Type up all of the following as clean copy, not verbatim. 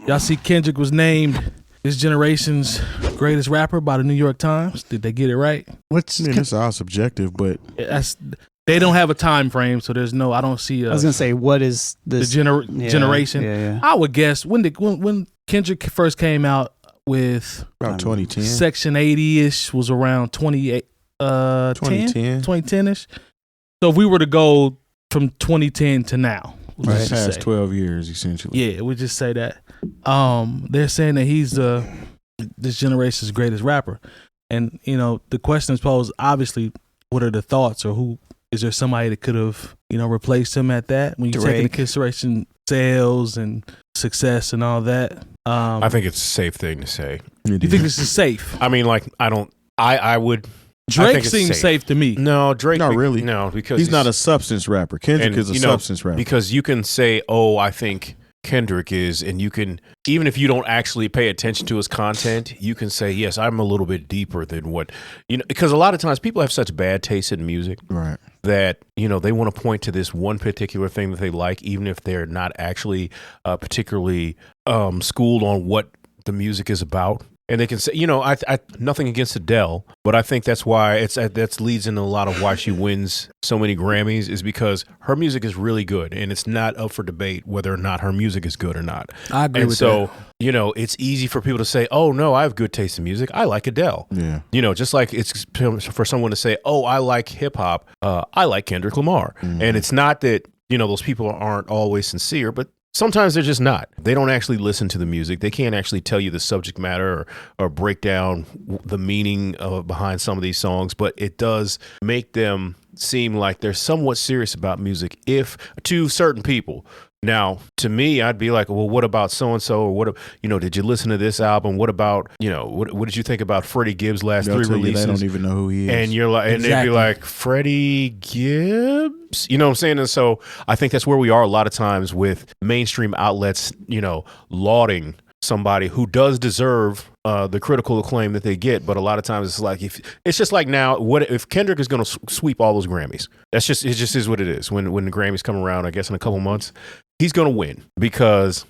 Y'all see Kendrick was named this generation's greatest rapper by the New York Times. Did they get it right? It's all subjective, but they don't have a time frame, so there's no. I don't see. I was gonna say, what is this generation? Yeah. I would guess when Kendrick first came out with about 2010, Section 80-ish was around 2010-ish. So if we were to go from 2010 to now, right, past 12 years essentially. Yeah, we just say that. They're saying that he's this generation's greatest rapper, and the question is posed. Obviously, what are the thoughts, or who is there somebody that could have replaced him at that? When you take into consideration sales and success and all that, I think it's a safe thing to say. You think this is safe? I mean, like I would. Drake seems safe to me. No, Drake. Not really. No, because he's not a substance rapper. Kendrick is a substance rapper. Because you can say, "Oh, I think Kendrick is," and you can, even if you don't actually pay attention to his content, you can say, "Yes, I'm a little bit deeper than what." Because a lot of times people have such bad taste in music, right? That they want to point to this one particular thing that they like, even if they're not actually particularly schooled on what the music is about. And they can say, I nothing against Adele, but I think that's why that leads into a lot of why she wins so many Grammys, is because her music is really good, and it's not up for debate whether or not her music is good or not. I agree with that. So, it's easy for people to say, "Oh no, I have good taste in music. I like Adele." Yeah. Just like it's for someone to say, "Oh, I like hip hop. I like Kendrick Lamar." Mm-hmm. And it's not that those people aren't always sincere, but sometimes they're just not. They don't actually listen to the music. They can't actually tell you the subject matter or break down the meaning behind some of these songs, but it does make them seem like they're somewhat serious about music to certain people. Now, to me, I'd be like, well, what about so-and-so? Or what, did you listen to this album? What about, what did you think about Freddie Gibbs' last 3 releases? They don't even know who he is. And you're like, and they'd be like, Freddie Gibbs? You know what I'm saying? And so I think that's where we are a lot of times with mainstream outlets, lauding somebody who does deserve the critical acclaim that they get, but a lot of times it's like, it's just like now, what if Kendrick is going to sweep all those Grammys? It just is what it is. When the Grammys come around, I guess in a couple months, he's going to win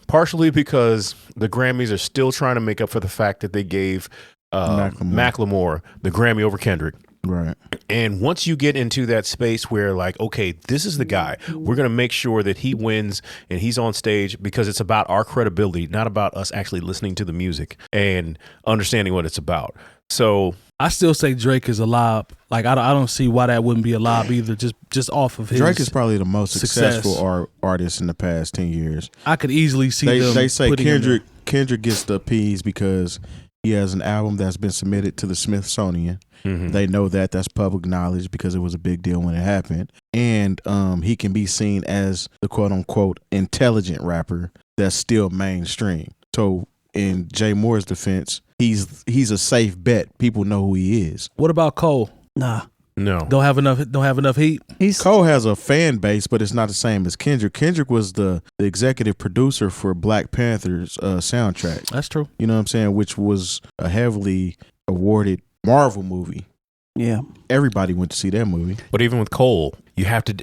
partially because the Grammys are still trying to make up for the fact that they gave Macklemore the Grammy over Kendrick. Right. And once you get into that space where like, okay, this is the guy, we're going to make sure that he wins and he's on stage, because it's about our credibility, not about us actually listening to the music and understanding what it's about. So I still say Drake is a lob. Like I don't see why that wouldn't be a lob either. Just off of his Drake is probably the most successful artist in the past 10 years. I could easily see they say Kendrick gets the appease because he has an album that's been submitted to the Smithsonian. Mm-hmm. They know that's public knowledge because it was a big deal when it happened. And he can be seen as the quote unquote intelligent rapper that's still mainstream. So in Jay Moore's defense, he's a safe bet. People know who he is. What about Cole? Nah. No. Don't have enough heat. Cole has a fan base, but it's not the same as Kendrick. Kendrick was the executive producer for Black Panther's soundtrack. That's true. You know what I'm saying? Which was a heavily awarded Marvel movie. Yeah. Everybody went to see that movie. But even with Cole, you have to,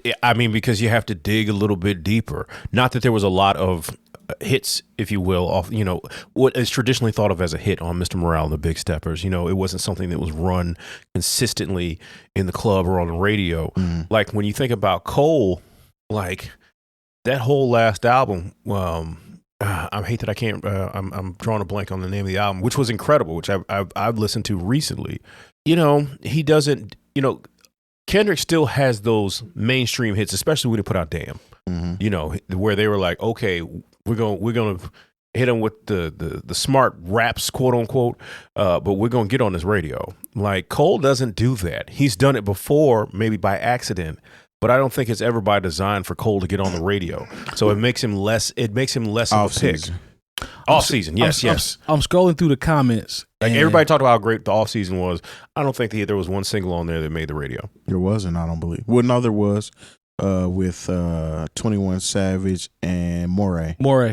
because you have to dig a little bit deeper. Not that there was a lot of hits, if you will, off, what is traditionally thought of as a hit on Mr. Morale and the Big Steppers. It wasn't something that was run consistently in the club or on the radio. Mm. Like when you think about Cole, like that whole last album, I hate that I can't. I'm drawing a blank on the name of the album, which was incredible, which I've listened to recently. He doesn't. Kendrick still has those mainstream hits, especially when he put out "Damn." Mm-hmm. Where they were like, okay, we're gonna hit him with the smart raps, quote unquote, but we're gonna get on this radio. Like Cole doesn't do that. He's done it before, maybe by accident. But I don't think it's ever by design for Cole to get on the radio. So it makes him less of a pick. Off season, yes. I'm scrolling through the comments. Like everybody talked about how great the off season was. I don't think there was one single on there that made the radio. There wasn't, I don't believe. Well, no, there was with 21 Savage and Moray. Yeah.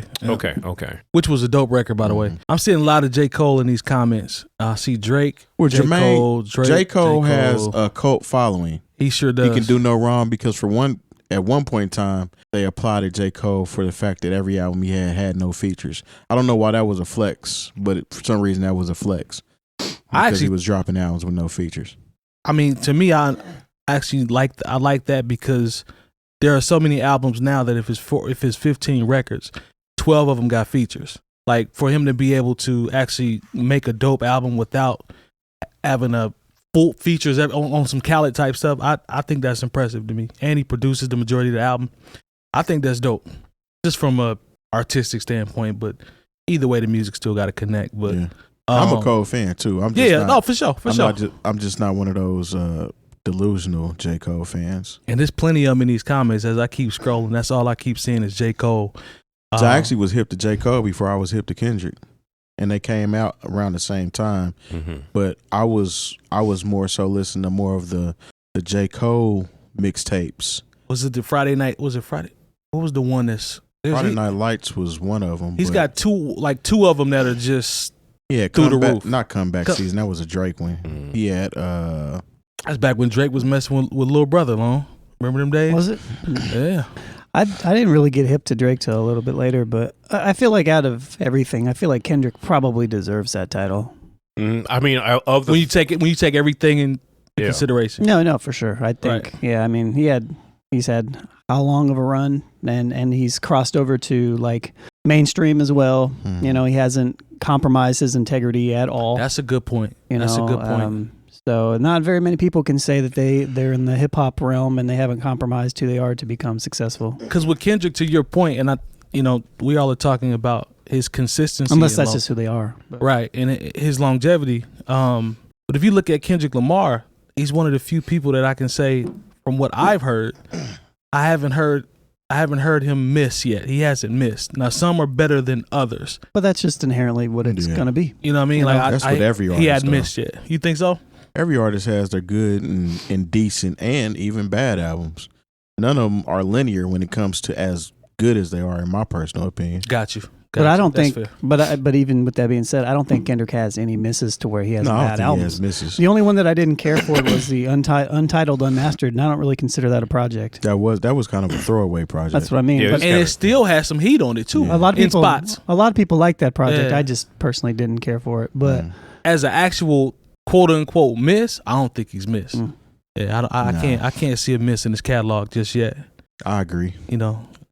Okay. Which was a dope record, by the way. I'm seeing a lot of J. Cole in these comments. I see Drake. Well, J. Cole has a cult following. He sure does. He can do no wrong because for one, at one point in time, they applauded J. Cole for the fact that every album he had no features. I don't know why that was a flex, but for some reason that was a flex. Because he was dropping albums with no features. I mean, to me, I actually like that because there are so many albums now that if it's 15 records, 12 of them got features. Like for him to be able to actually make a dope album without having a full features on some Khaled type stuff, I think that's impressive to me. And he produces the majority of the album. I think that's dope, just from a artistic standpoint. But either way, the music still got to connect. But yeah. I'm a Cole fan too. I'm just for sure. I'm just not one of those delusional J. Cole fans. And there's plenty of them in these comments as I keep scrolling. That's all I keep seeing is J. Cole. So I actually was hip to J. Cole before I was hip to Kendrick, and they came out around the same time. Mm-hmm. But I was more so listening to more of the J. Cole mixtapes. Was it the Friday night? Was it Friday? What was the one that's Friday Night Lights was one of them. He's got two of them that are just through the roof. Not Comeback Season. That was a Drake one. Mm-hmm. He had that's back when Drake was messing with Lil Brother, Long. Remember them days? Was it? Yeah. I didn't really get hip to Drake till a little bit later, but I feel like out of everything, I feel like Kendrick probably deserves that title. I mean, when you take everything in consideration. No, for sure. I think, right. Yeah. I mean, he's had how long of a run, and he's crossed over to like mainstream as well. You know, he hasn't compromised his integrity at all. That's a good point. That's a good point. So not very many people can say that they're in the hip hop realm and they haven't compromised who they are to become successable. Because with Kendrick, to your point, and we all are talking about his consistency. Unless that's just who they are, right? And his longevity. But if you look at Kendrick Lamar, he's one of the few people that I can say, from what I've heard, I haven't heard him miss yet. He hasn't missed. Now some are better than others, but that's just inherently what it's gonna be. You know what I mean? Like that's what every artist. He hadn't missed yet. You think so? Every artist has their good and decent and even bad albums. None of them are linear when it comes to as good as they are, in my personal opinion. Got you. But I don't think. But even with that being said, I don't think Kendrick has any misses to where he has bad albums. He has misses. The only one that I didn't care for was the Untitled Unmastered, and I don't really consider that a project. That was kind of a throwaway project. That's what I mean. Yeah, and it still has some heat on it too. Yeah. A lot of people like that project. Yeah. I just personally didn't care for it. But as an actual quote unquote miss, I don't think he's missed. Yeah, I can't see a miss in his catalog just yet. I agree. You know,